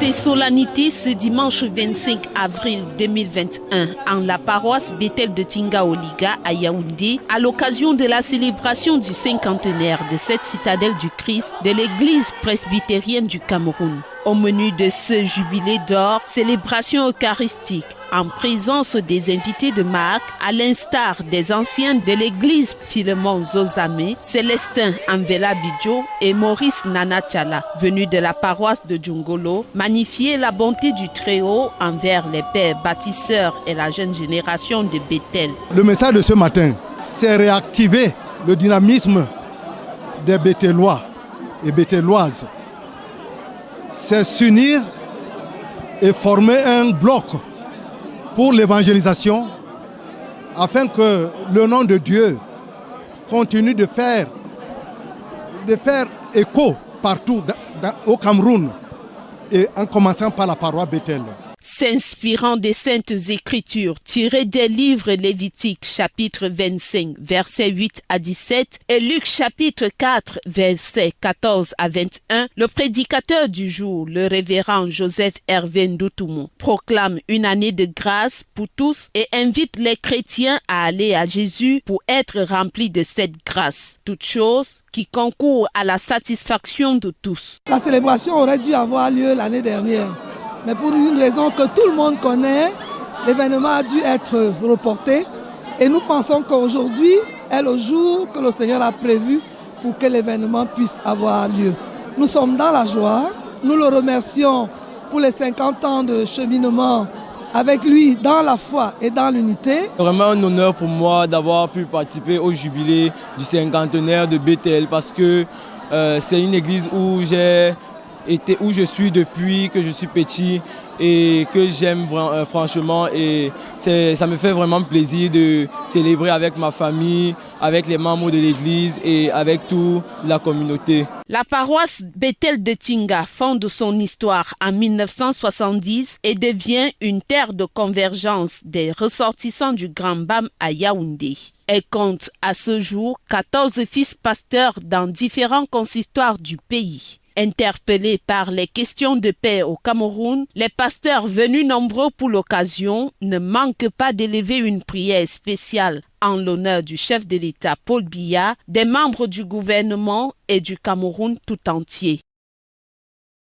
des solennités ce dimanche 25 avril 2021 en la paroisse Bethel de Tinga-Oliga à Yaoundé à l'occasion de la célébration du cinquantenaire de cette citadelle du Christ de l'église presbytérienne du Cameroun. Au menu de ce jubilé d'or, célébration eucharistique en présence des invités de marque, à l'instar des anciens de l'église Philemon Zozame, Célestin Anvela Bidjo et Maurice Nanachala, venus de la paroisse de Djungolo, magnifier la bonté du Très-Haut envers les pères bâtisseurs et la jeune génération de Bethel. Le message de ce matin, c'est réactiver le dynamisme des Bethélois et Bethéloises. C'est s'unir et former un bloc pour l'évangélisation afin que le nom de Dieu continue de faire écho partout au Cameroun et en commençant par la paroisse Bethel. S'inspirant des saintes écritures tirées des livres Lévitique chapitre 25 versets 8 à 17 et Luc chapitre 4 versets 14 à 21, le prédicateur du jour, le révérend Joseph Hervé Ndoutoumou, proclame une année de grâce pour tous et invite les chrétiens à aller à Jésus pour être remplis de cette grâce, toute chose qui concourt à la satisfaction de tous. La célébration aurait dû avoir lieu l'année dernière. Mais pour une raison que tout le monde connaît, l'événement a dû être reporté. Et nous pensons qu'aujourd'hui est le jour que le Seigneur a prévu pour que l'événement puisse avoir lieu. Nous sommes dans la joie. Nous le remercions pour les 50 ans de cheminement avec lui dans la foi et dans l'unité. C'est vraiment un honneur pour moi d'avoir pu participer au jubilé du cinquantenaire de Bethel parce que c'est une église où je suis depuis que je suis petit et que j'aime franchement, et ça me fait vraiment plaisir de célébrer avec ma famille, avec les membres de l'église et avec toute la communauté. La paroisse Bethel de Tinga fonde son histoire en 1970 et devient une terre de convergence des ressortissants du Grand Bam à Yaoundé. Elle compte à ce jour 14 fils pasteurs dans différents consistoires du pays. Interpellés par les questions de paix au Cameroun, les pasteurs venus nombreux pour l'occasion ne manquent pas d'élever une prière spéciale en l'honneur du chef de l'État Paul Biya, des membres du gouvernement et du Cameroun tout entier.